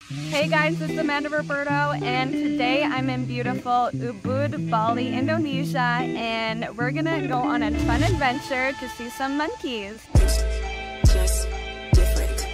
Hey guys, this is Amanda Roberto, and today I'm in beautiful Ubud, Bali, Indonesia, and we're gonna go on a fun adventure to see some monkeys. Just different.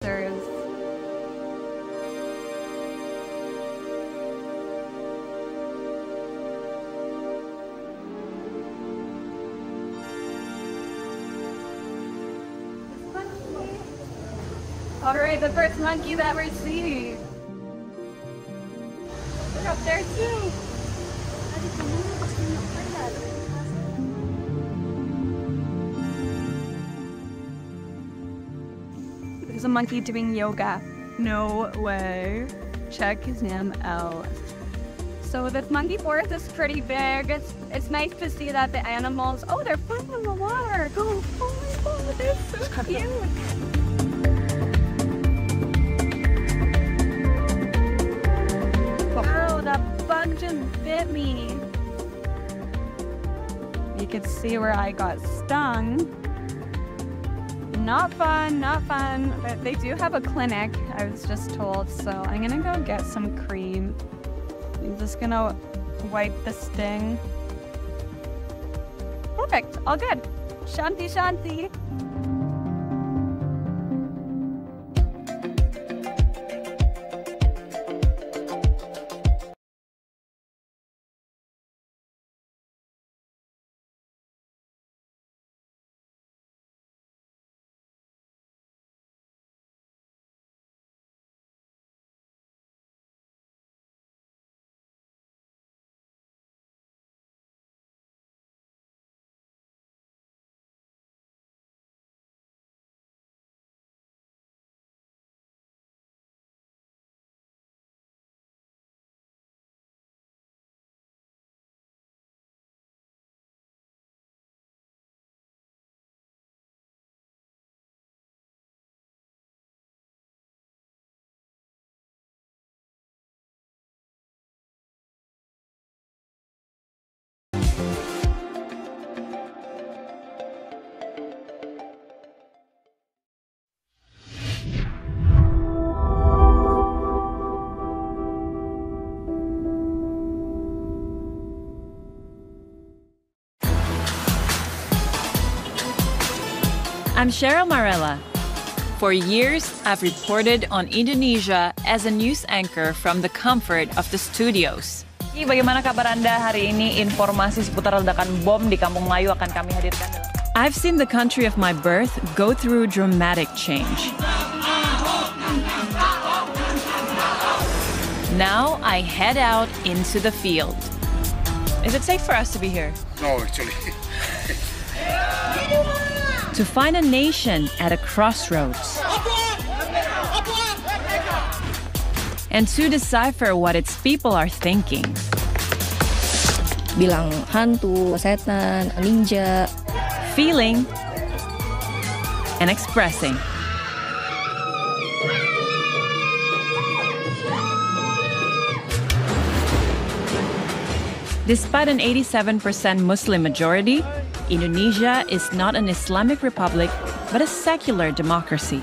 There's Alright, the first monkey that we're seeing. They're up there too. There's a monkey doing yoga. No way. Check his name out. So this monkey forest is pretty big. It's nice to see that the animals, oh, they're playing in the water. Oh my god, they're so cute. Wow, that bug just bit me. You could see where I got stung. Not fun, not fun. But they do have a clinic, I was just told, so I'm gonna go get some cream. I'm just gonna wipe the sting. Perfect, all good. Shanti Shanti. I'm Cheryl Marella. For years, I've reported on Indonesia as a news anchor from the comfort of the studios. Bagaimana kabar Anda hari ini? Informasi seputar ledakan bom di Kampung Melayu akan kami hadirkan. I've seen the country of my birth go through dramatic change. Now I head out into the field. Is it safe for us to be here? No, actually. To find a nation at a crossroads. And to decipher what its people are thinking. Bilang hantu, setan, ninja. Feeling and expressing. Despite an 87% Muslim majority, Indonesia is not an Islamic republic, but a secular democracy.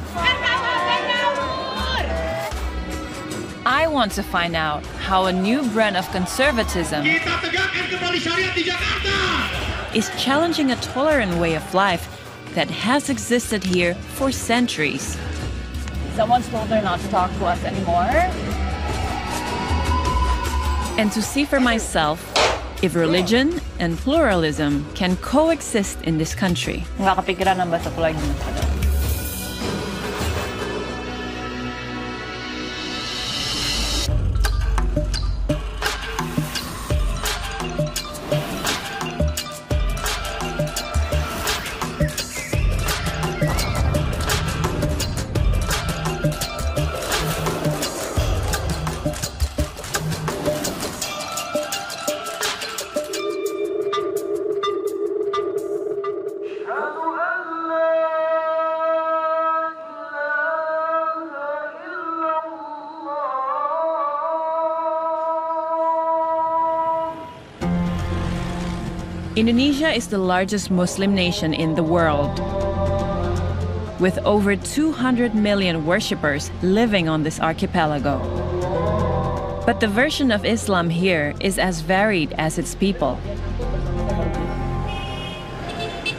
want to find out how a new brand of conservatism is challenging a tolerant way of life that has existed here for centuries. Someone's told her not to talk to us anymore. And to see for myself if religion and pluralism can coexist in this country. Nggak kepikiran nambah satu lagi. Indonesia is the largest Muslim nation in the world, with over 200 million worshippers living on this archipelago. But the version of Islam here is as varied as its people.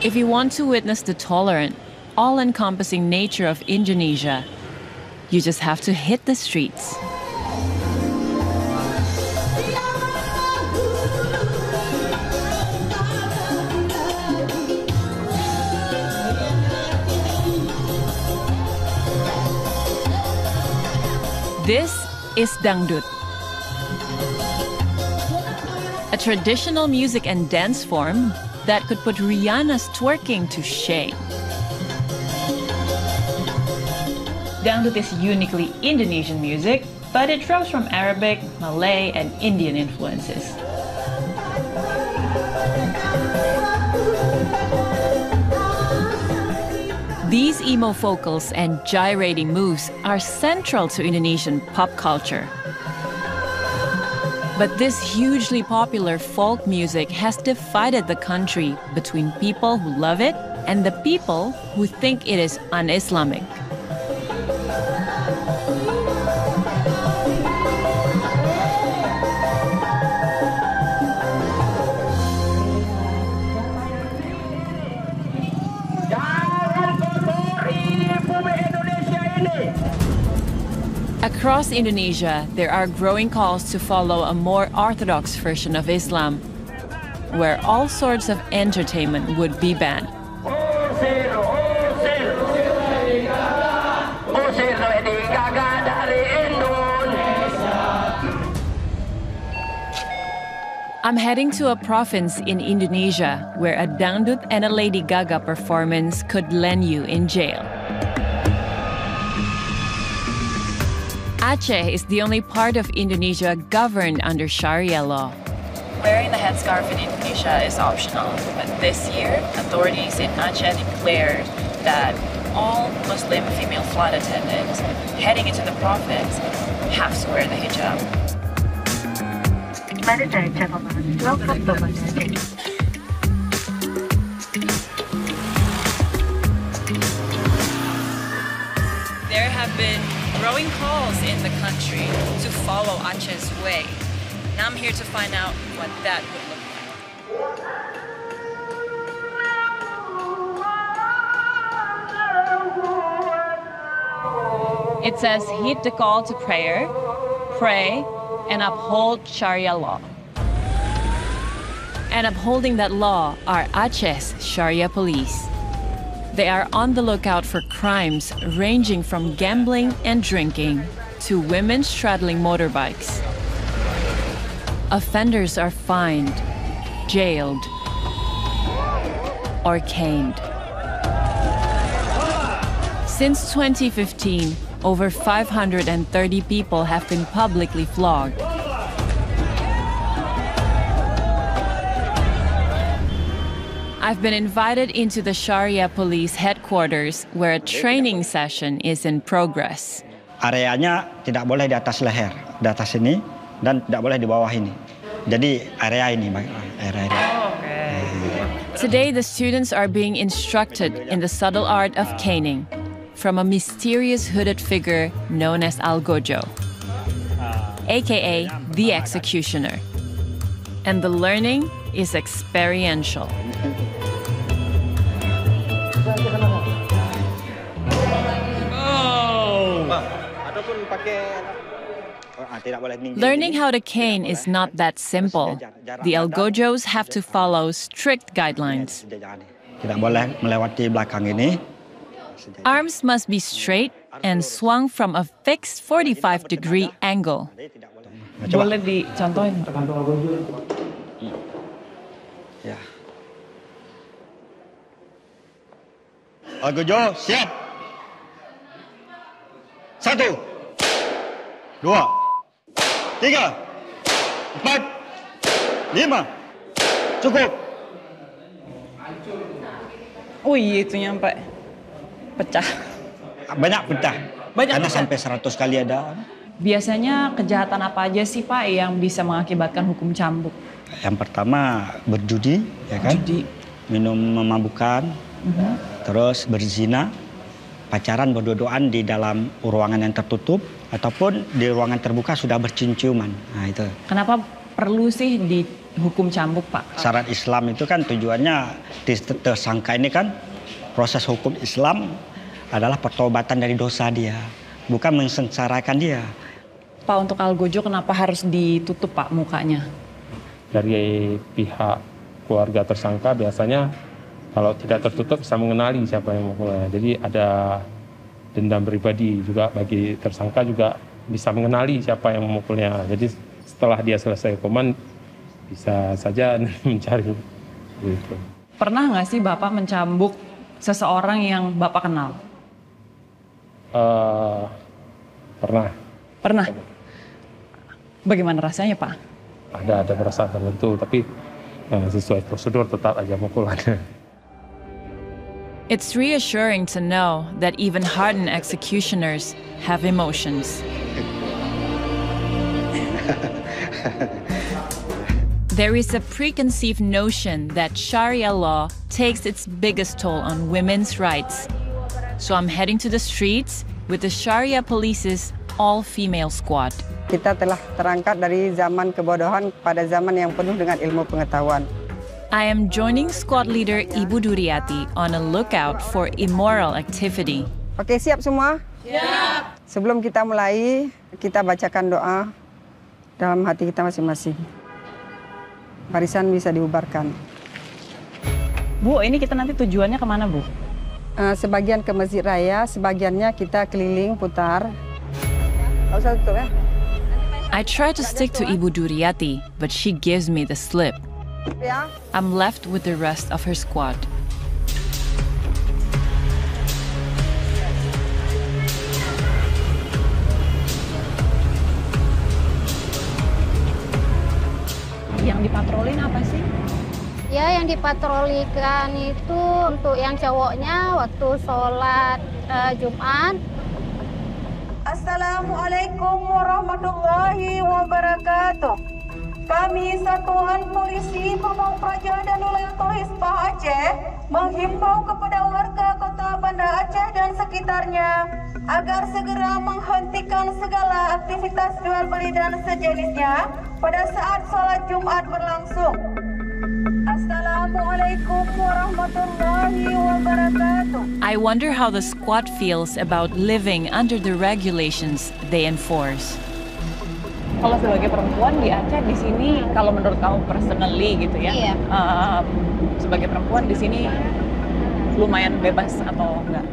If you want to witness the tolerant, all-encompassing nature of Indonesia, you just have to hit the streets. This is Dangdut, a traditional music and dance form that could put Rihanna's twerking to shame. Dangdut is uniquely Indonesian music, but it draws from Arabic, Malay, and Indian influences. These emo vocals and gyrating moves are central to Indonesian pop culture. But this hugely popular folk music has divided the country between people who love it and the people who think it is un-Islamic. Across Indonesia, there are growing calls to follow a more orthodox version of Islam, where all sorts of entertainment would be banned. I'm heading to a province in Indonesia where a dangdut and a Lady Gaga performance could land you in jail. Aceh is the only part of Indonesia governed under Sharia law. Wearing the headscarf in Indonesia is optional, but this year, authorities in Aceh declared that all Muslim female flight attendants heading into the province have to wear the hijab. Ladies and gentlemen, welcome to Aceh. There have been growing calls in the country to follow Aceh's way. Now I'm here to find out what that would look like. It says, heed the call to prayer, pray, and uphold Sharia law. And upholding that law are Aceh's Sharia police. They are on the lookout for crimes ranging from gambling and drinking to women straddling motorbikes. Offenders are fined, jailed, or caned. Since 2015, over 530 people have been publicly flogged. I've been invited into the Sharia police headquarters where a training session is in progress. Areanya tidak boleh di atas leher, di atas ini, dan tidak boleh di bawah ini. Jadi area ini, area ini. Today, the students are being instructed in the subtle art of caning from a mysterious hooded figure known as Al Gojo. aka the executioner. And the learning is experiential. Learning how to cane is not that simple. The Algojos have to follow strict guidelines. Tidak boleh melewati belakang ini. Arms must be straight and swung from a fixed 45-degree angle. Boleh dicontohin? Ya. Algojo, siap. 1, 2, 3, 4, 5. Cukup. Wih, itu nyampe pecah. Banyak pecah. Karena pecah. sampai 100 kali ada. Biasanya kejahatan apa aja sih Pak yang bisa mengakibatkan hukum cambuk? Yang pertama berjudi, ya kan? Judi. Minum memabukkan, terus berzina, pacaran berdua-duaan di dalam ruangan yang tertutup ataupun di ruangan terbuka sudah bercium-ciuman. Nah itu. Kenapa perlu sih dihukum cambuk Pak? Syariat Islam itu kan tujuannya tersangka ini kan proses hukum Islam adalah pertobatan dari dosa dia, bukan mensengsarakan dia. Pak, untuk Algojo kenapa harus ditutup Pak mukanya? Dari pihak keluarga tersangka biasanya kalau tidak tertutup bisa mengenali siapa yang memukulnya. Jadi ada dendam pribadi juga bagi tersangka juga bisa mengenali siapa yang memukulnya. Jadi setelah dia selesai hukuman bisa saja mencari. Gitu. Pernah nggak sih Bapak mencambuk seseorang yang Bapak kenal? Pernah. Pernah. Bagaimana rasanya Pak? Ada perasaan tertentu, tapi sesuai prosedur tetap aja mukulannya. It's reassuring to know that even hardened executioners have emotions. There is a preconceived notion that Sharia law takes its biggest toll on women's rights. So I'm heading to the streets with the Sharia Police's all-female squad. Kita telah terangkat dari zaman kebodohan pada zaman yang penuh dengan ilmu pengetahuan. I am joining squad leader Ibu Duriati on a lookout for immoral activity. Oke, siap semua? Siap. Sebelum kita mulai, kita bacakan doa dalam hati kita masing-masing. Barisan bisa dibubarkan. Bu, ini kita nanti tujuannya kemana Bu? Sebagian ke Masjid Raya, sebagiannya kita keliling putar. Nggak usah tutup ya. I try to stick to Ibu Duriati, but she gives me the slip. Ya. I'm left with the rest of her squad. Yang dipatrolin apa sih? Ya, yang dipatrolikan itu untuk yang cowoknya waktu sholat Jumat. Assalamualaikum warahmatullahi wabarakatuh. Kami Satuan Polisi Pamong Praja dan Wilayah Hisbah Aceh menghimbau kepada warga Kota Banda Aceh dan sekitarnya agar segera menghentikan segala aktivitas jual beli dan sejenisnya pada saat sholat Jumat berlangsung. Assalamualaikum warahmatullahi wabarakatuh. I wonder how the squad feels about living under the regulations they enforce. Kalau sebagai perempuan di Aceh di sini, kalau menurut kamu personally gitu ya, Iya. Sebagai perempuan di sini lumayan bebas atau enggak?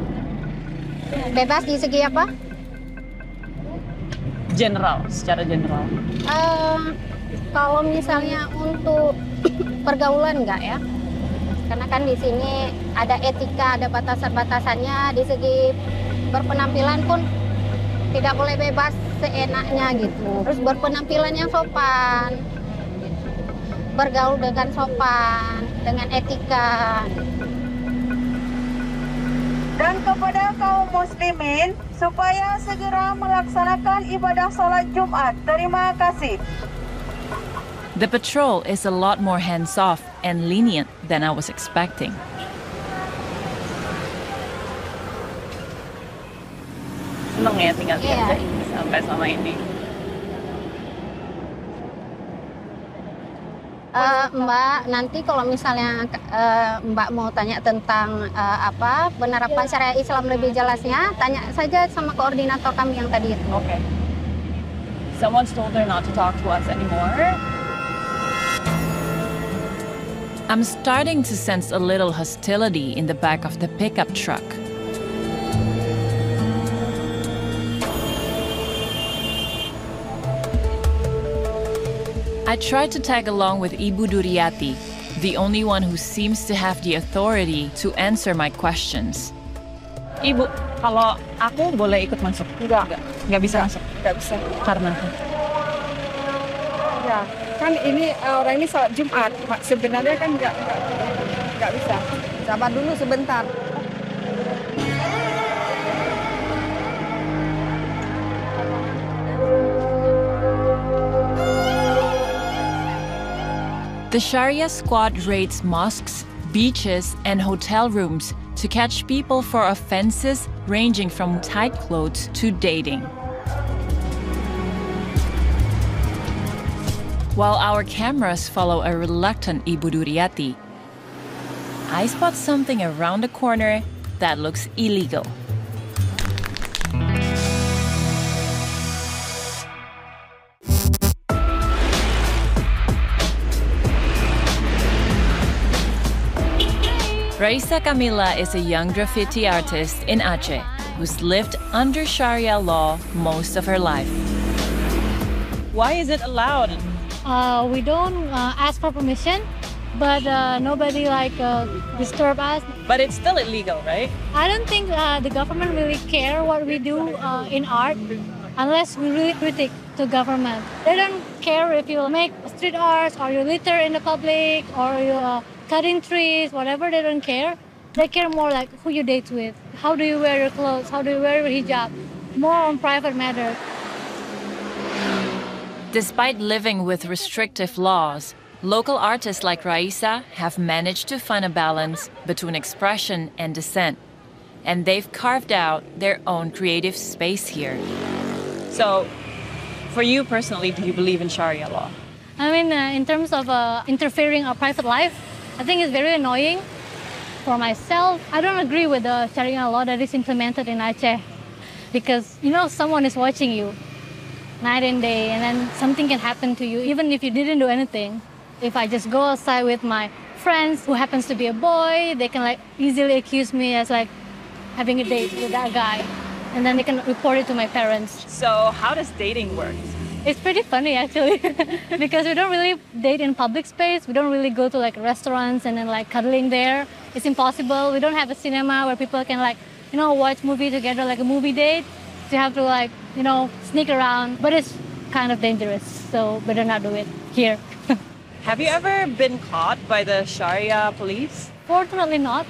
Bebas di segi apa? General, secara general. Kalau misalnya untuk pergaulan enggak ya? Karena kan di sini ada etika, ada batasan-batasannya. Di segi berpenampilan pun tidak boleh bebas seenaknya gitu. Terus berpenampilan yang sopan, bergaul dengan sopan, dengan etika. Dan kepada kaum muslimin supaya segera melaksanakan ibadah sholat Jumat. Terima kasih. The patrol is a lot more hands-off and lenient than I was expecting. Seneng ya tinggal di Iya. Aceh sampai selama ini. Mbak, nanti kalau misalnya Mbak mau tanya tentang penerapan syariat Islam lebih jelasnya, tanya saja sama koordinator kami yang tadi itu. Okay. Someone's told her not to talk to us anymore. I'm starting to sense a little hostility in the back of the pickup truck. I tried to tag along with Ibu Duryati, the only one who seems to have the authority to answer my questions. Ibu, kalau aku boleh ikut masuk? Nggak bisa masuk? Nggak bisa. Karena? Ya, kan ini orang ini sholat Jumat. Sebenarnya kan nggak bisa. Sabar dulu sebentar. The Sharia squad raids mosques, beaches, and hotel rooms to catch people for offenses ranging from tight clothes to dating. While our cameras follow a reluctant Ibu Duryati, I spot something around the corner that looks illegal. Raisa Camila is a young graffiti artist in Aceh who's lived under Sharia law most of her life. Why is it allowed? We don't ask for permission, but nobody disturb us. But it's still illegal, right? I don't think the government really care what we do in art unless we really critique the government. They don't care if you make street art or you litter in the public or you cutting trees, whatever, they don't care. They care more like who you date with, how do you wear your clothes, how do you wear your hijab, more on private matter. Despite living with restrictive laws, local artists like Raisa have managed to find a balance between expression and dissent, and they've carved out their own creative space here. So, for you personally, do you believe in Sharia law? I mean, in terms of interfering our private life, I think it's very annoying. For myself, I don't agree with the Sharia law that is implemented in Aceh because, someone is watching you night and day and then something can happen to you even if you didn't do anything. If I just go outside with my friends who happens to be a boy, they can easily accuse me as having a date with that guy and then they can report it to my parents. So how does dating work? It's pretty funny actually because we don't really date in public space. We don't really go to restaurants and then cuddling there. It's impossible. We don't have a cinema where people can watch movie together like a movie date. So you have to sneak around, but it's kind of dangerous. So better not do it here. Have you ever been caught by the Sharia police? Fortunately not.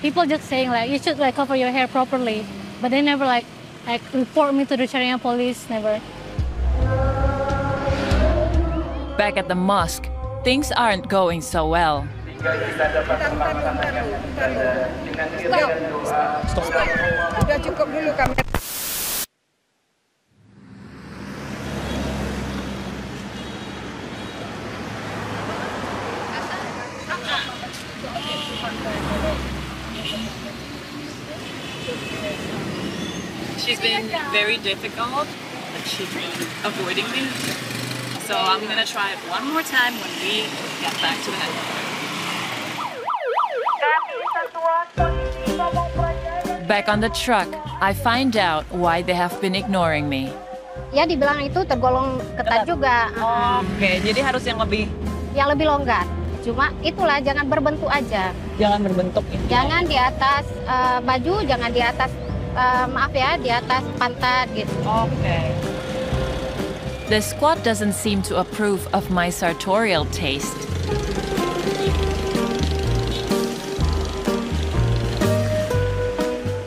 People just saying you should cover your hair properly, but they never report me to the Sharia police, never. Back at the mosque, things aren't going so well. Stop. Udah cukup dulu kami. She's been very difficult, but she's been avoiding me. So I'm gonna try it one more time when we get back to the headquarters. Back on the truck, I find out why they have been ignoring me. Ya dibilang itu tergolong ketat juga. Oke, jadi harus yang lebih longgar. Cuma itulah jangan berbentuk aja. Jangan berbentuk ini. Jangan di atas baju, jangan di atas di atas pantat gitu. Oke. The squad doesn't seem to approve of my sartorial taste.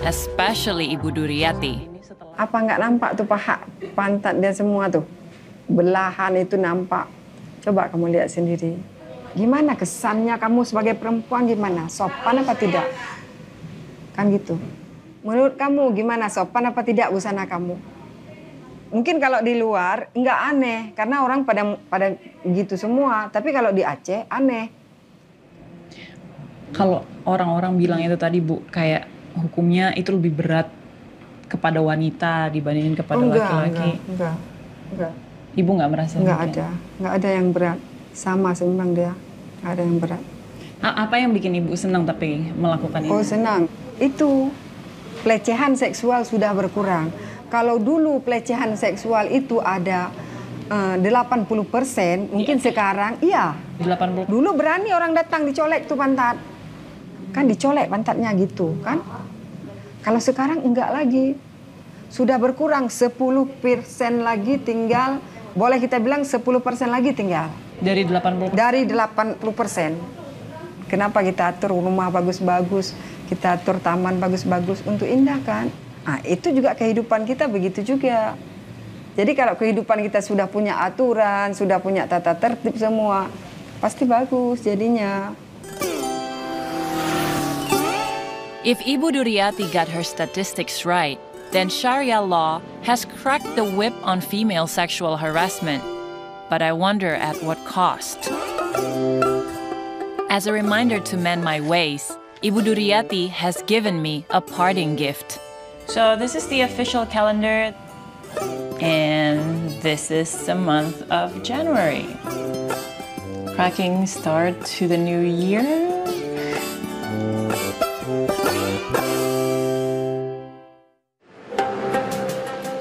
Especially Ibu Duryati. Apa nggak nampak tuh paha, pantat dia semua tuh? Belahan itu nampak. Coba kamu lihat sendiri. Gimana kesannya kamu sebagai perempuan gimana? Sopan apa tidak? Kan gitu. Menurut kamu gimana, sopan apa tidak busana kamu? Mungkin kalau di luar nggak aneh karena orang pada gitu semua. Tapi kalau di Aceh aneh. Kalau orang-orang bilang itu tadi Bu, kayak hukumnya itu lebih berat kepada wanita dibandingin kepada laki-laki. Enggak. Ibu nggak merasa? Nggak ada yang berat. Sama seimbang dia. Nggak ada yang berat. Apa yang bikin Ibu senang tapi melakukan ini? Oh senang. Itu pelecehan seksual sudah berkurang. Kalau dulu pelecehan seksual itu ada 80%, mungkin sekarang 80%. Dulu berani orang datang dicolek tuh pantat. Kan dicolek pantatnya gitu kan. Kalau sekarang enggak lagi. Sudah berkurang 10% lagi tinggal, boleh kita bilang 10% lagi tinggal. Dari 80%? Dari 80%. Kenapa kita atur rumah bagus-bagus, kita atur taman bagus-bagus untuk indah kan? Nah, itu juga kehidupan kita begitu juga. Jadi kalau kehidupan kita sudah punya aturan, sudah punya tata tertib semua, pasti bagus jadinya. If Ibu Duryati got her statistics right, then Sharia law has cracked the whip on female sexual harassment. But I wonder at what cost. As a reminder to mend my ways, Ibu Duryati has given me a parting gift. So this is the official calendar, and this is the month of January. Cracking start to the new year.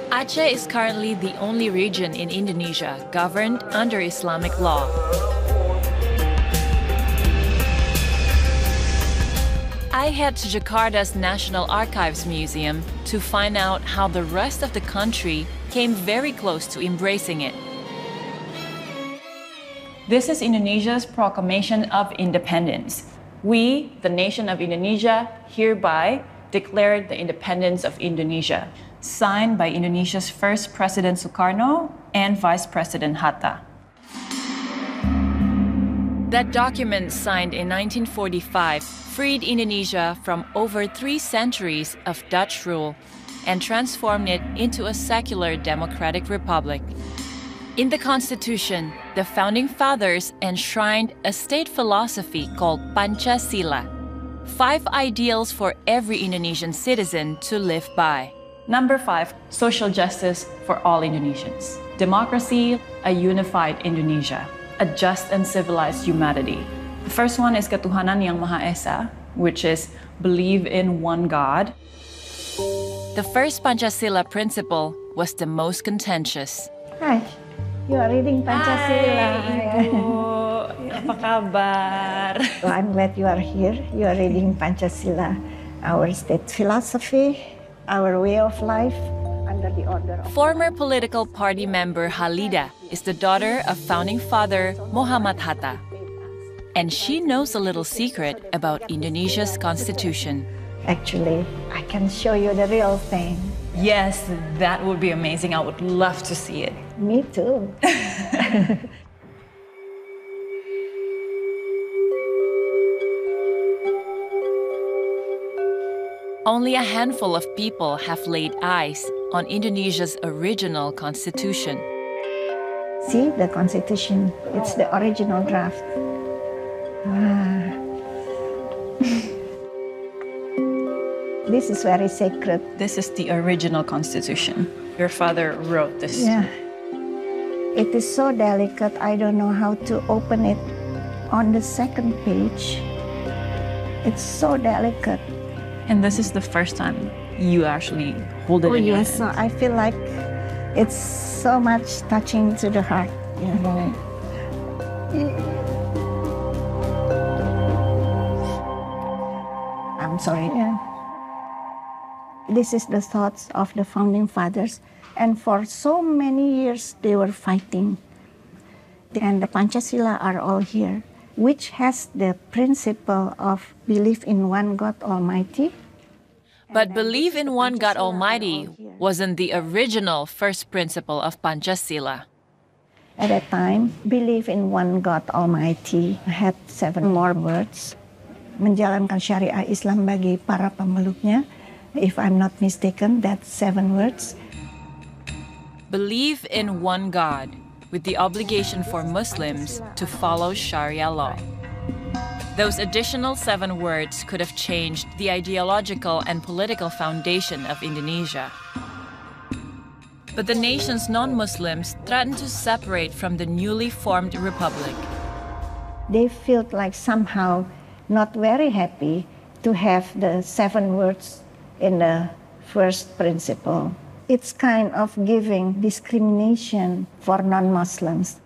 Aceh is currently the only region in Indonesia governed under Islamic law. I head to Jakarta's National Archives Museum to find out how the rest of the country came very close to embracing it. This is Indonesia's proclamation of independence. We, the nation of Indonesia, hereby declare the independence of Indonesia, signed by Indonesia's first President Sukarno and Vice President Hatta. That document, signed in 1945, freed Indonesia from over 3 centuries of Dutch rule and transformed it into a secular democratic republic. In the Constitution, the Founding Fathers enshrined a state philosophy called Pancasila, 5 ideals for every Indonesian citizen to live by. Number 5, social justice for all Indonesians. Democracy, a unified Indonesia. A just and civilized humanity. The first one is Ketuhanan Yang Maha Esa, which is believe in one God. The first Pancasila principle was the most contentious. Hi, you are reading Pancasila. Hai, Ibu. Apa kabar? So I'm glad you are here. You are reading Pancasila, our state philosophy, our way of life. Under the order of Former political party member Halida is the daughter of founding father Muhammad Hatta. And she knows a little secret about Indonesia's constitution. Actually, I can show you the real thing. Yes, that would be amazing. I would love to see it. Me too. Only a handful of people have laid eyes on Indonesia's original constitution. See the constitution, it's the original draft. This is very sacred. This is the original constitution. Your father wrote this. Yeah. It is so delicate, I don't know how to open it. On the second page, it's so delicate. And this is the first time you actually hold it in your hand. So I feel like it's so much touching to the heart. Yeah. Right. I'm sorry. Yeah. This is the thoughts of the founding fathers. And for so many years, they were fighting. And the Pancasila are all here, which has the principle of belief in one God Almighty. But believe in one God Almighty wasn't the original first principle of Pancasila. At that time, believe in one God Almighty had 7 more words. Menjalankan syariah Islam bagi para pemeluknya. If I'm not mistaken, that's 7 words. believe in one God, with the obligation for Muslims to follow Sharia law. Those additional 7 words could have changed the ideological and political foundation of Indonesia. But the nation's non-Muslims threatened to separate from the newly formed republic. They felt like somehow not very happy to have the 7 words in the first principle. It's kind of giving discrimination for non-Muslims.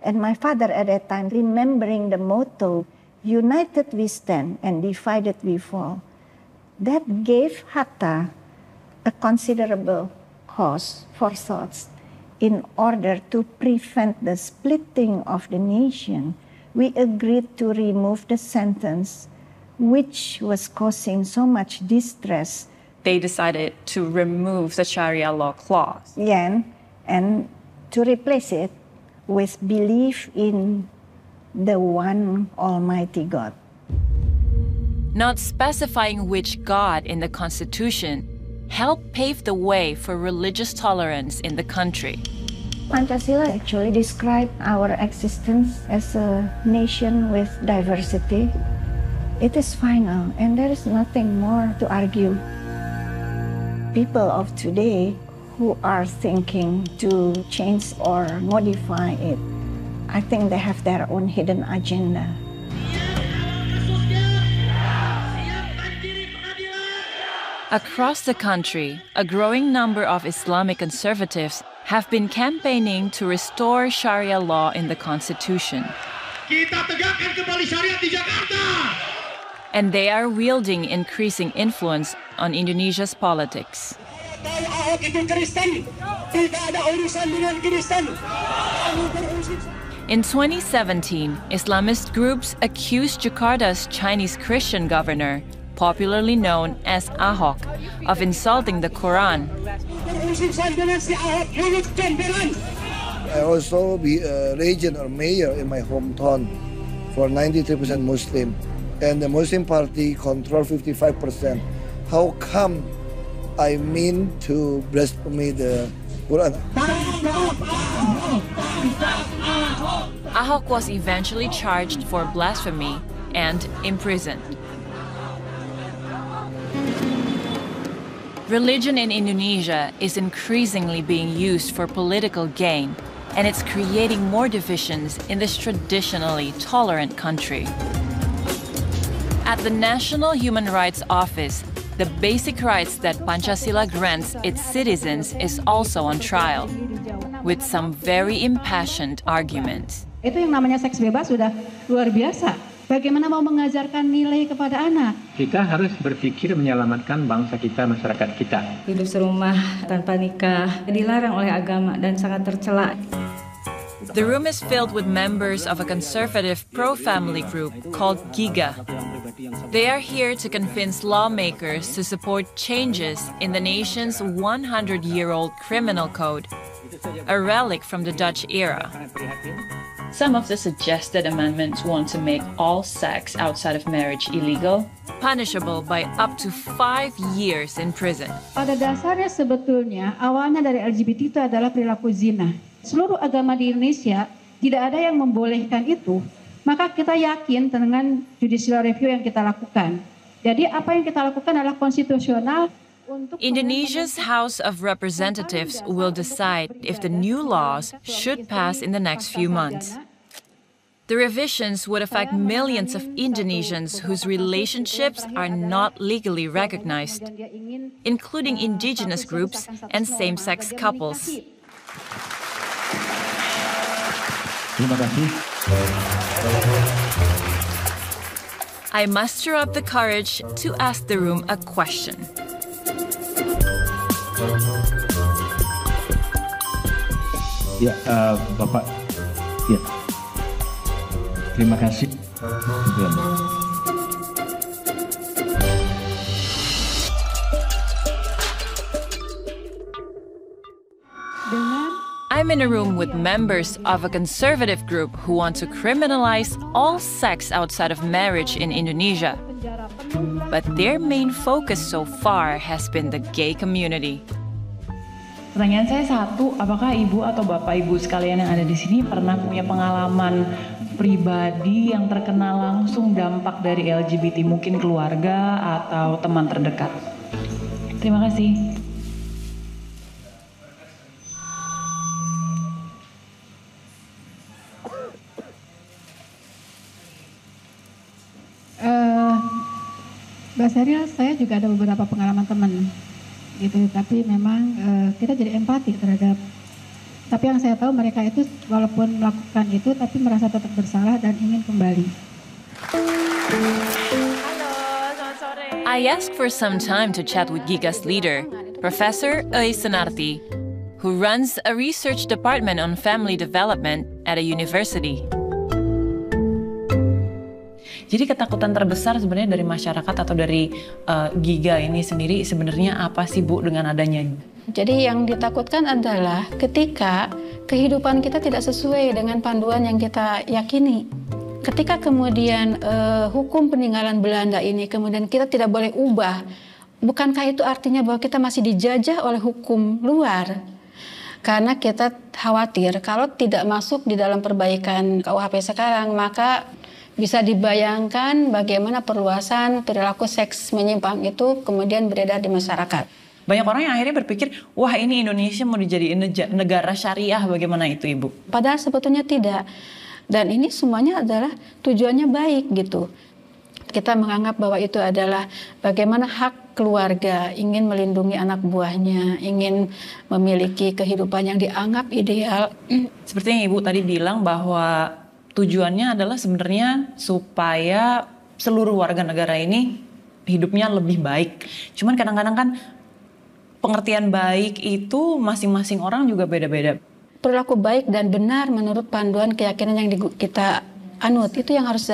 And my father at that time, remembering the motto, united we stand and divided we fall, that gave Hatta a considerable cause for thoughts. In order to prevent the splitting of the nation, we agreed to remove the sentence, which was causing so much distress. They decided to remove the Sharia law clause. Yeah, and to replace it with belief in the one Almighty God. Not specifying which God in the Constitution helped pave the way for religious tolerance in the country. Pancasila actually describes our existence as a nation with diversity. It is final, and there is nothing more to argue. People of today who are thinking to change or modify it, I think they have their own hidden agenda. Across the country, a growing number of Islamic conservatives have been campaigning to restore Sharia law in the Constitution. Kita tegakkan kembali syariat di Jakarta. And they are wielding increasing influence on Indonesia's politics. In 2017, Islamist groups accused Jakarta's Chinese Christian governor, popularly known as Ahok, of insulting the Quran. I also be a regent or mayor in my hometown for 93% Muslim, and the Muslim party control 55%. How come I mean to blaspheme the Quran? Ahok was eventually charged for blasphemy and imprisoned. Religion in Indonesia is increasingly being used for political gain, and it's creating more divisions in this traditionally tolerant country. At the National Human Rights Office, the basic rights that Pancasila grants its citizens is also on trial, with some very impassioned arguments. Itu yang namanya seks bebas sudah luar biasa. Bagaimana mau mengajarkan nilai kepada anak? Kita harus berpikir menyelamatkan bangsa kita, masyarakat kita. Hidup serumah tanpa nikah dilarang oleh agama dan sangat tercela. The room is filled with members of a conservative pro-family group called Giga. They are here to convince lawmakers to support changes in the nation's 100-year-old criminal code, a relic from the Dutch era. Some of the suggested amendments want to make all sex outside of marriage illegal, punishable by up to 5 years in prison. Pada dasarnya sebetulnya awalnya dari LGBT itu adalah perilaku zina. Seluruh agama di Indonesia tidak ada yang membolehkan itu, maka kita yakin dengan judicial review yang kita lakukan. Jadi apa yang kita lakukan adalah konstitusional. Indonesia's House of Representatives will decide if the new laws should pass in the next few months. The revisions would affect millions of Indonesians whose relationships are not legally recognized, including indigenous groups and same-sex couples. Terima kasih. I muster up the courage to ask the room a question. Ya, Bapak. Ya. Terima kasih. I'm in a room with members of a conservative group who want to criminalize all sex outside of marriage in Indonesia. But their main focus so far has been the gay community. Pertanyaan saya satu, apakah ibu atau bapak ibu sekalian yang ada di sini pernah punya pengalaman pribadi yang terkena langsung dampak dari LGBT, mungkin keluarga atau teman terdekat? Terima kasih. Mbak Seril, saya juga ada beberapa pengalaman teman gitu, tapi memang kita jadi empati terhadap, tapi yang saya tahu mereka itu walaupun melakukan itu tapi merasa tetap bersalah dan ingin kembali. I asked for some time to chat with Giga's leader, Professor Euy Sunarti, who runs a research department on family development at a university. Jadi ketakutan terbesar sebenarnya dari masyarakat atau dari Giga ini sendiri sebenarnya apa sih Bu dengan adanya ini? Jadi yang ditakutkan adalah ketika kehidupan kita tidak sesuai dengan panduan yang kita yakini. Ketika kemudian hukum peninggalan Belanda ini kemudian kita tidak boleh ubah, bukankah itu artinya bahwa kita masih dijajah oleh hukum luar? Karena kita khawatir kalau tidak masuk di dalam perbaikan KUHP sekarang, maka bisa dibayangkan bagaimana perluasan perilaku seks menyimpang itu kemudian beredar di masyarakat. Banyak orang yang akhirnya berpikir, wah ini Indonesia mau dijadiin negara syariah, bagaimana itu Ibu? Padahal sebetulnya tidak. Dan ini semuanya adalah tujuannya baik gitu. Kita menganggap bahwa itu adalah bagaimana hak keluarga, ingin melindungi anak buahnya, ingin memiliki kehidupan yang dianggap ideal. Seperti yang Ibu tadi bilang bahwa tujuannya adalah sebenarnya supaya seluruh warga negara ini hidupnya lebih baik. Cuman kadang-kadang kan pengertian baik itu masing-masing orang juga beda-beda. Perilaku baik dan benar menurut panduan keyakinan yang kita anut itu yang harus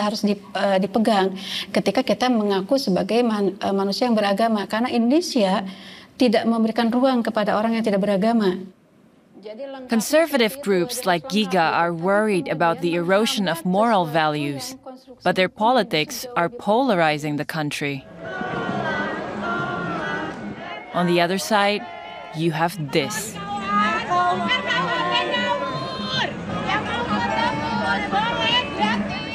dipegang ketika kita mengaku sebagai manusia yang beragama. Karena Indonesia tidak memberikan ruang kepada orang yang tidak beragama. Conservative groups like Giga are worried about the erosion of moral values, but their politics are polarizing the country. On the other side, you have this.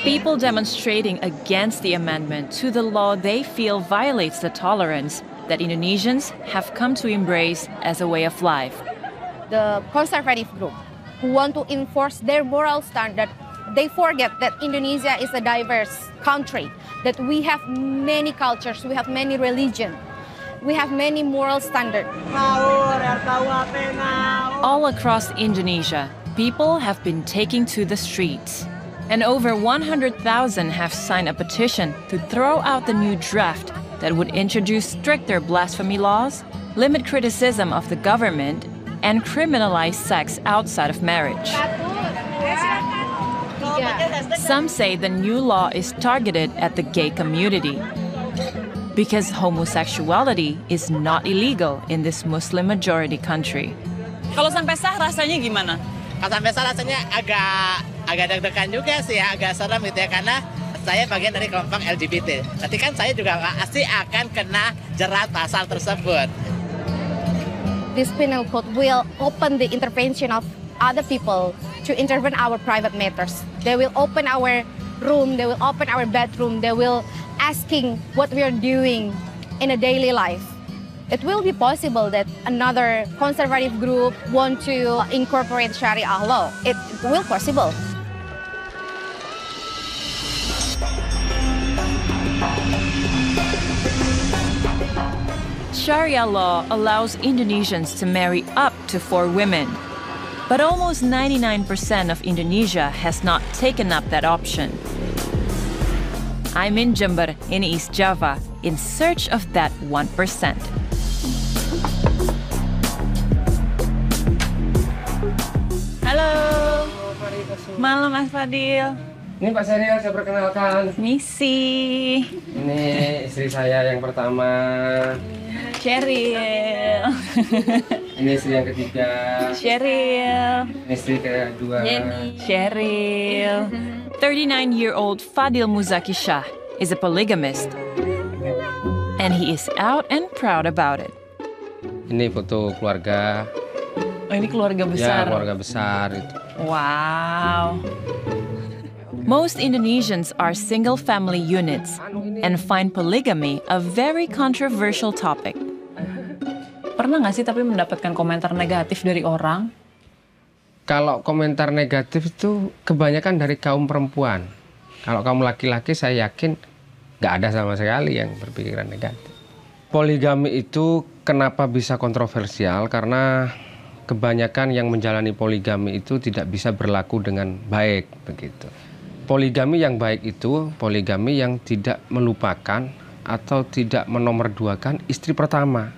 People demonstrating against the amendment to the law they feel violates the tolerance that Indonesians have come to embrace as a way of life. The conservative group who want to enforce their moral standard, they forget that Indonesia is a diverse country, that we have many cultures, we have many religions, we have many moral standards. All across Indonesia, people have been taking to the streets. And over 100,000 have signed a petition to throw out the new draft that would introduce stricter blasphemy laws, limit criticism of the government, and criminalize sex outside of marriage. Some say the new law is targeted at the gay community because homosexuality is not illegal in this Muslim-majority country. Kalau sampai sah rasanya gimana? Kalau sampai sah rasanya agak deg-degan juga sih ya, agak serem gitu ya, karena saya bagian dari kelompok LGBT. Nanti kan saya juga pasti akan kena jerat pasal tersebut. This penal code will open the intervention of other people to intervene our private matters. They will open our room, they will open our bedroom, they will asking what we are doing in a daily life. It will be possible that another conservative group want to incorporate Sharia law. It will possible. Sharia law allows Indonesians to marry up to 4 women. But almost 99% of Indonesia has not taken up that option. I'm in Jember, in East Java, in search of that 1%. Halo. Malam Mas Fadil. Ini Pak Seril, saya perkenalkan. Misi. Ini istri saya yang pertama. Cheryl. Ini istri yang ketiga. Cheryl. Ini istri kedua. Cheryl. 39-year-old Fadil Muzaki Shah is a polygamist. And he is out and proud about it. Ini foto keluarga. Oh, ini keluarga besar. Ya, keluarga besar itu. Wow. Most Indonesians are single family units and find polygamy a very controversial topic. Pernah nggak sih tapi mendapatkan komentar negatif dari orang? Kalau komentar negatif itu kebanyakan dari kaum perempuan. Kalau kaum laki-laki saya yakin nggak ada sama sekali yang berpikiran negatif. Poligami itu kenapa bisa kontroversial? Karena kebanyakan yang menjalani poligami itu tidak bisa berlaku dengan baik begitu. Poligami yang baik itu poligami yang tidak melupakan atau tidak menomorduakan istri pertama.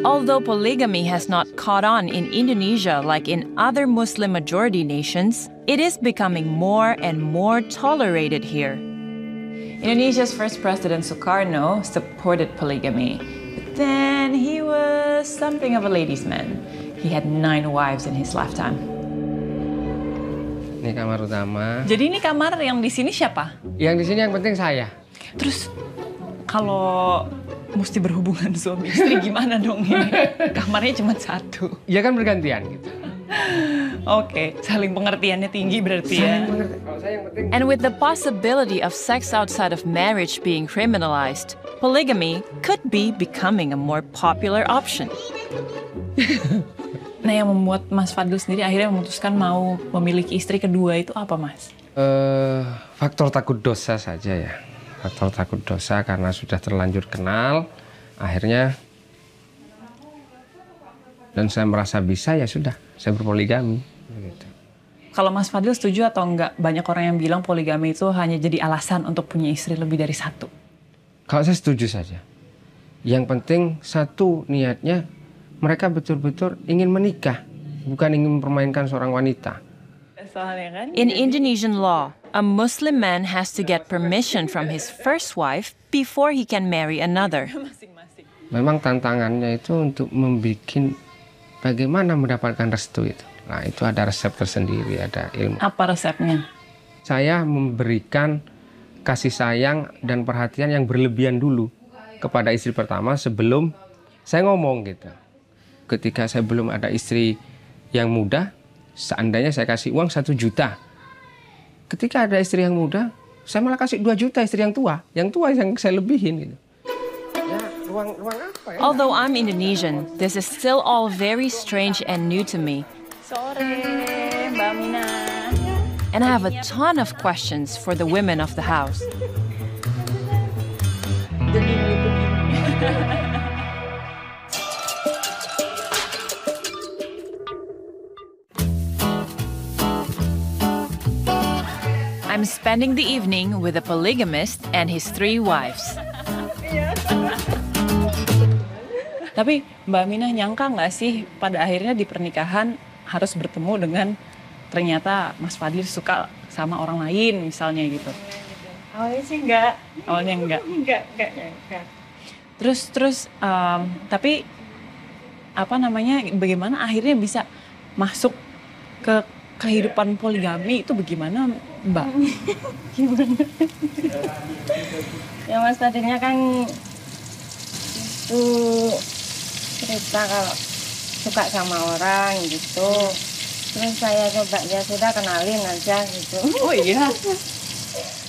Although polygamy has not caught on in Indonesia like in other Muslim majority nations, it is becoming more and more tolerated here. Indonesia's first president Sukarno supported polygamy, but then he was something of a ladies' man. He had 9 wives in his lifetime. Ini kamar utama. Jadi ini kamar yang di sini siapa? Yang di sini yang penting saya. Terus kalau mesti berhubungan suami istri gimana dong ini? Kamarnya cuma 1. Ya kan bergantian gitu. Oke, saling pengertiannya tinggi berarti ya. And with the possibility of sex outside of marriage being criminalized, polygamy could be becoming a more popular option. Nah, yang membuat Mas Fadil sendiri akhirnya memutuskan mau memiliki istri kedua itu apa, Mas? Faktor takut dosa saja ya. Faktor takut dosa karena sudah terlanjur kenal, akhirnya dan saya merasa bisa, ya sudah, saya berpoligami. Gitu. Kalau Mas Fadil setuju atau enggak, banyak orang yang bilang poligami itu hanya jadi alasan untuk punya istri lebih dari 1. Kalau saya setuju saja. Yang penting satu niatnya, mereka betul-betul ingin menikah, bukan ingin mempermainkan seorang wanita. In Indonesian law, a Muslim man has to get permission from his first wife before he can marry another. Memang tantangannya itu untuk membuat bagaimana mendapatkan restu itu. Nah, itu ada resep tersendiri, ada ilmu. Apa resepnya? Saya memberikan kasih sayang dan perhatian yang berlebihan dulu kepada istri pertama sebelum saya ngomong gitu. Ketika saya belum ada istri yang muda, seandainya saya kasih uang 1 juta. Ketika ada istri yang muda, saya malah kasih 2 juta istri yang tua. Yang tua yang saya lebihin gitu. Ya, ruang apa ya? Although I'm Indonesian, this is still all very strange and new to me. Sore, Mbak Mina. And I have a ton of questions for the women of the house. I'm spending the evening with a polygamist and his 3 wives. Tapi Mbak Mina nyangka nggak sih pada akhirnya di pernikahan harus bertemu dengan ternyata Mas Fadil suka sama orang lain misalnya gitu? Awalnya sih enggak. Awalnya enggak? Enggak. Terus tapi apa namanya, bagaimana akhirnya bisa masuk ke kehidupan poligami itu bagaimana, Mbak? Gimana? Ya Mas tadinya kan itu cerita kalau suka sama orang gitu. Terus saya coba, ya sudah kenalin aja gitu. Oh iya?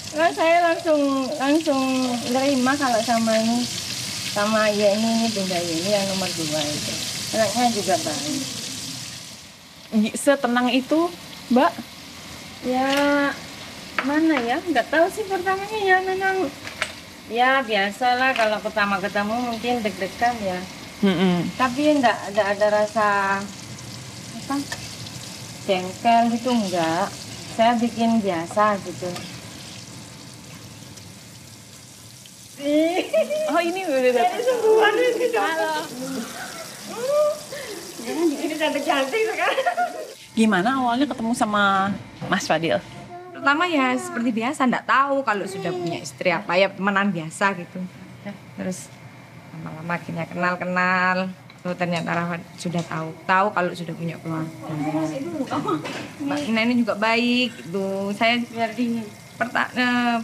Terus saya langsung nerima kalau sama ya ini Bunda ini yang nomor 2 itu. Anaknya juga baik. Setenang itu, Mbak? Ya mana ya, nggak tahu sih pertamanya ya, memang ya biasalah kalau pertama ketemu mungkin deg-degan ya. Tapi nggak ada rasa apa jengkel gitu, enggak. Saya bikin biasa gitu. Oh ini udah datang. Ini sungguhan ini. Halo. Ini cantik-cantik sekarang. Gimana awalnya ketemu sama Mas Fadil? Pertama ya seperti biasa, nggak tahu kalau sudah punya istri apa, ya temenan biasa gitu. Terus lama-lama akhirnya kenal. Tuh ternyata Rafa sudah tahu kalau sudah punya keluarga. Mbak Ina ini juga baik gitu. Saya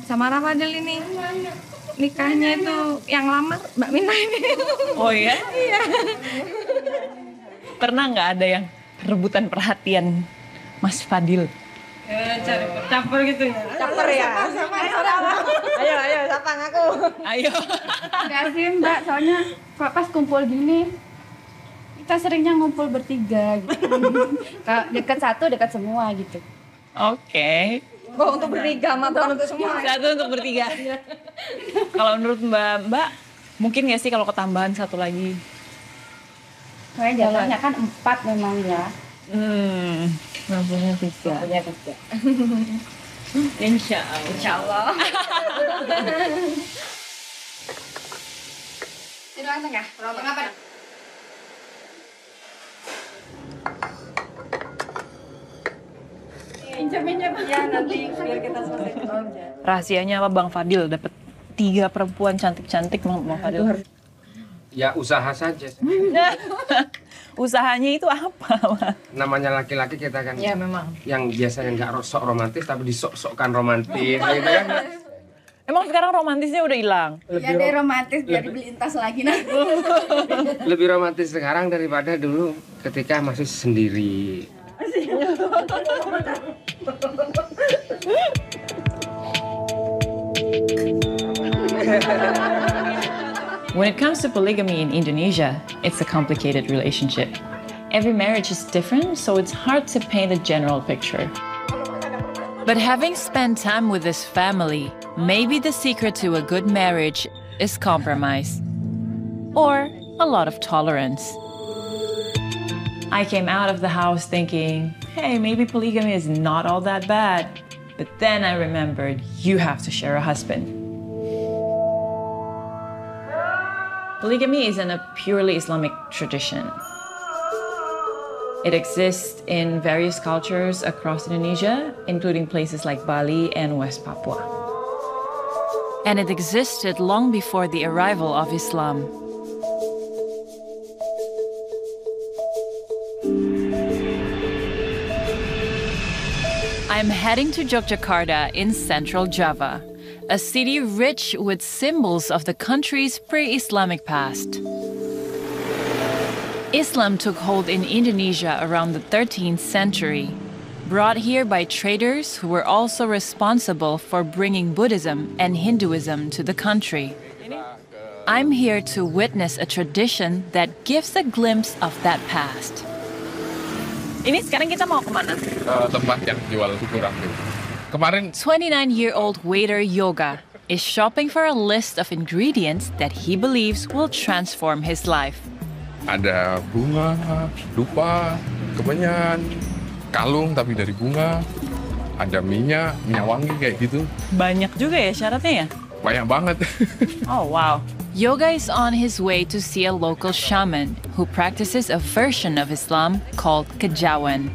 sama Rafa ini nikahnya itu yang lamar Mbak Mina ini. Oh iya? Iya. Pernah nggak ada yang rebutan perhatian Mas Fadil? Cari campur gitu ya. Caper ya. Ayo, siapa ngaku? Ayo. Enggak sih Mbak, soalnya pas kumpul gini kita seringnya ngumpul bertiga gitu. Dekat satu, dekat semua gitu. Oke. Oh, untuk bertiga, bukan untuk semua. Satu untuk bertiga. Kalau menurut Mbak, mungkin nggak sih kalau ketambahan satu lagi? Kayak jalannya kan 4 memang ya. Mampunya 3. Insya Allah. Ini ruang tengah apa? Pinjam ya nanti biar kita selesai kerja. Rahasianya apa Bang Fadil dapat 3 perempuan cantik-cantik Bang Fadil? Ya usaha saja. Usahanya itu apa? Namanya laki-laki kita kan. Ya memang. Yang biasanya nggak sok romantis tapi disok-sokkan romantis gitu kan. Emang sekarang romantisnya udah hilang? Ya deh romantis biar dibeliin tas lagi nanti. Lebih romantis sekarang daripada dulu ketika masih sendiri. When it comes to polygamy in Indonesia, it's a complicated relationship. Every marriage is different, so it's hard to paint a general picture. But having spent time with this family, maybe the secret to a good marriage is compromise. Or a lot of tolerance. I came out of the house thinking, hey, maybe polygamy is not all that bad. But then I remembered you have to share a husband. Polygamy isn't a purely Islamic tradition. It exists in various cultures across Indonesia, including places like Bali and West Papua. And it existed long before the arrival of Islam. I'm heading to Yogyakarta in central Java, a city rich with symbols of the country's pre-Islamic past. Islam took hold in Indonesia around the 13th century, brought here by traders who were also responsible for bringing Buddhism and Hinduism to the country. I'm here to witness a tradition that gives a glimpse of that past. Ini sekarang kita mau kemana? Tempat yang jual kurang. Kemarin 29-year-old waiter Yoga is shopping for a list of ingredients that he believes will transform his life. ada bunga, dupa, kemenyan, kalung tapi dari bunga, ada minyak wangi kayak gitu. Banyak juga ya syaratnya ya? Banyak banget. Oh, wow. Yoga is on his way to see a local shaman who practices a version of Islam called Kejawen,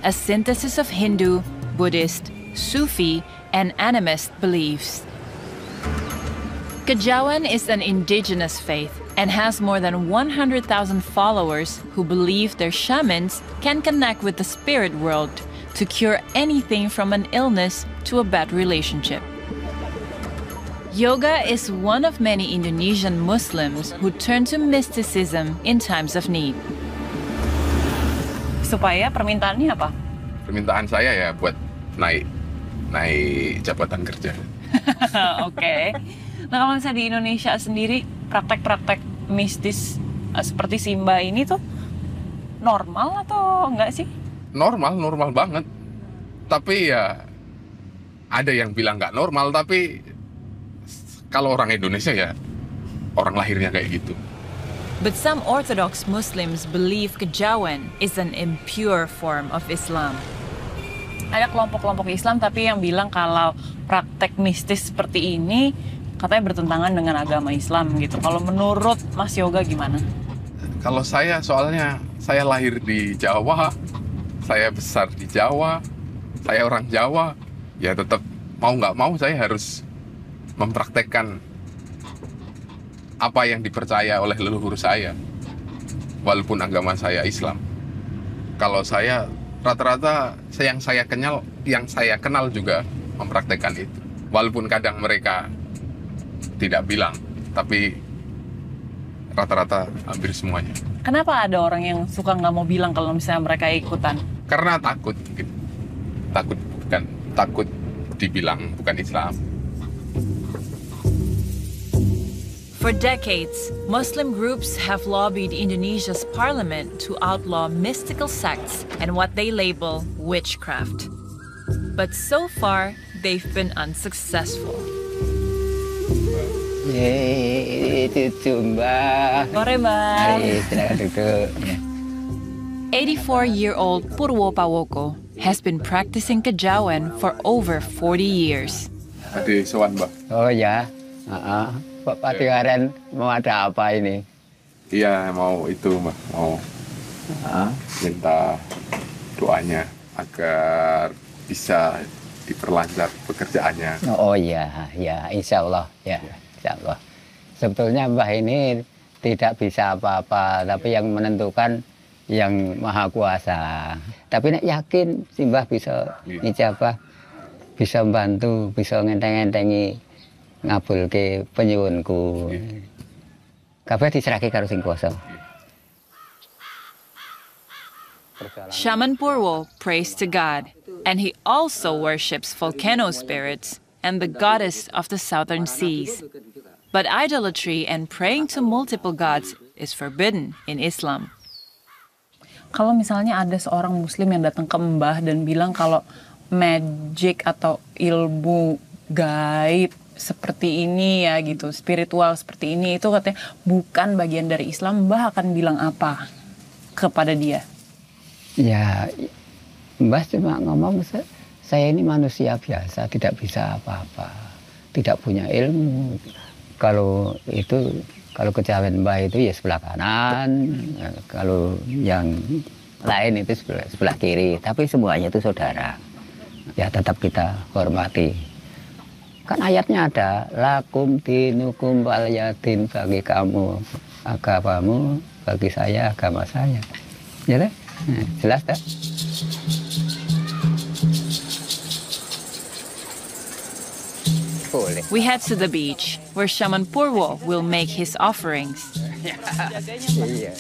a synthesis of Hindu, Buddhist, Sufi, and animist beliefs. Kejawen is an indigenous faith and has more than 100,000 followers who believe their shamans can connect with the spirit world to cure anything from an illness to a bad relationship. Yoga is one of many Indonesian Muslims who turn to mysticism in times of need. Supaya permintaannya apa? Permintaan saya ya buat naik jabatan kerja. Oke. Nah kalau misalnya di Indonesia sendiri praktek-praktek mistis seperti Simba ini tuh normal atau enggak sih? Normal banget. Tapi ya ada yang bilang nggak normal, tapi kalau orang Indonesia ya orang lahirnya kayak gitu. But some Orthodox Muslims believe Kejawen is an impure form of Islam. Ada kelompok-kelompok Islam tapi yang bilang kalau praktek mistis seperti ini katanya bertentangan dengan agama Islam gitu. Kalau menurut Mas Yoga gimana? Kalau saya soalnya saya lahir di Jawa, saya besar di Jawa, saya orang Jawa, ya tetap mau nggak mau saya harus mempraktekkan apa yang dipercaya oleh leluhur saya, walaupun agama saya Islam. Kalau saya rata-rata yang saya kenal juga mempraktekkan itu, walaupun kadang mereka tidak bilang, tapi rata-rata hampir semuanya. Kenapa ada orang yang suka nggak mau bilang kalau misalnya mereka ikutan? Karena takut mungkin. Takut dibilang bukan Islam. For decades, Muslim groups have lobbied Indonesia's parliament to outlaw mystical sects and what they label witchcraft. But so far, they've been unsuccessful. Itu Mbak. Sore, Mbak. Mari, silakan duduk. 84-year-old Purwo Pawoko has been practicing kejawen for over 40 years. Ada sowan, Mbak. Oh ya, Pak Patiharan mau ada apa ini? Iya, mau itu, Mbak. Mau minta doanya agar bisa diperlancar pekerjaannya. Oh ya, insya Allah, insya Allah. Sebetulnya Mbah ini tidak bisa apa-apa, tapi yang menentukan yang Maha Kuasa. Tapi nek yakin si Mbah bisa ijabah, bisa membantu, bisa ngenteng-ngentengi ngabulke penyuwunku. Kabeh diserahke karo sing kuwasa. Shaman Purwo prays to God, and he also worships volcano spirits and the goddess of the southern seas. But idolatry and praying to multiple gods is forbidden in Islam. Kalau misalnya ada seorang muslim yang datang ke Mbah dan bilang kalau magic atau ilmu gaib seperti ini ya gitu, spiritual seperti ini, itu katanya bukan bagian dari Islam, Mbah akan bilang apa kepada dia? Ya, Mbah cuma ngomong, saya ini manusia biasa, tidak bisa apa-apa, tidak punya ilmu. Kalau kejawen Mbah itu ya sebelah kanan, kalau yang lain itu sebelah kiri, tapi semuanya itu saudara. Ya tetap kita hormati. Kan ayatnya ada, lakum dinukum waliyadin, bagi kamu agamamu, bagi saya agama saya. Ya deh, jelas tak? We head to the beach, where Shaman Purwo will make his offerings. Iya.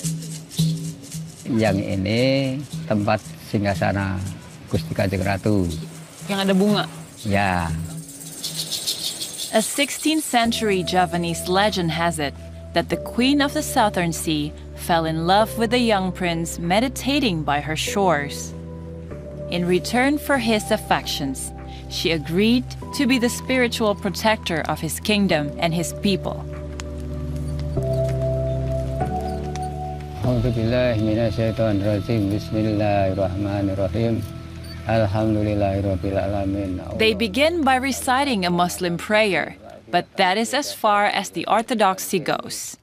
Yang ini tempat singgasana Gusti Kanjeng Ratu. Yang ada bunga? Ya. A 16th century Javanese legend has it that the Queen of the Southern Sea fell in love with the young prince meditating by her shores. In return for his affections, she agreed to be the spiritual protector of his kingdom and his people. Bismillahirrahmanirrahim. They begin by reciting a Muslim prayer, but that is as far as the orthodoxy goes.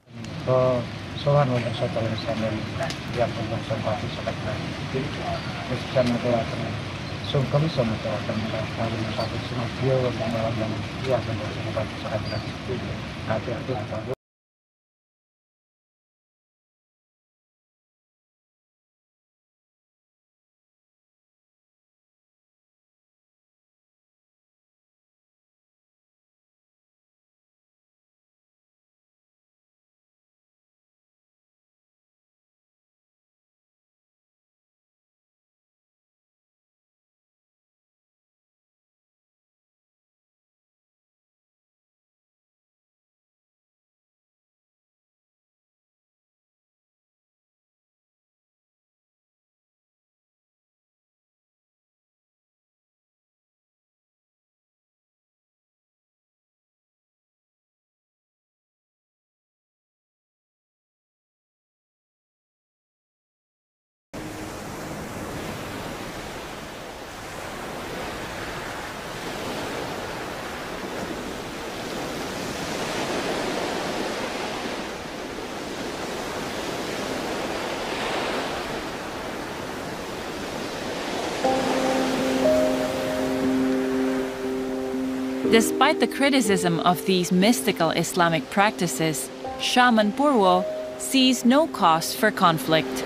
Despite the criticism of these mystical Islamic practices, Shaman Purwo sees no cause for conflict.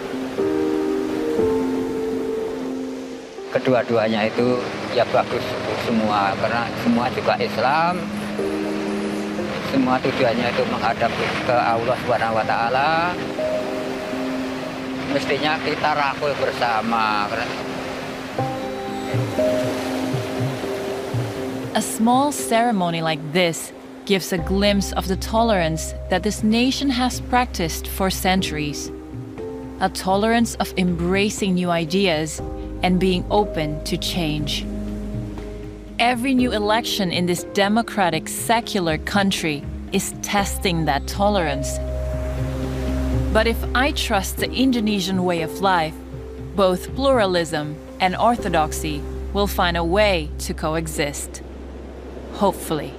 Kedua-duanya itu ya bagus semua, karena semua juga Islam, semua tujuannya itu menghadap ke Allah Subhanahu wa taala. Mestinya kita rangkul bersama. A small ceremony like this gives a glimpse of the tolerance that this nation has practiced for centuries. A tolerance of embracing new ideas and being open to change. Every new election in this democratic, secular country is testing that tolerance. But if I trust the Indonesian way of life, both pluralism and orthodoxy will find a way to coexist. Hopefully.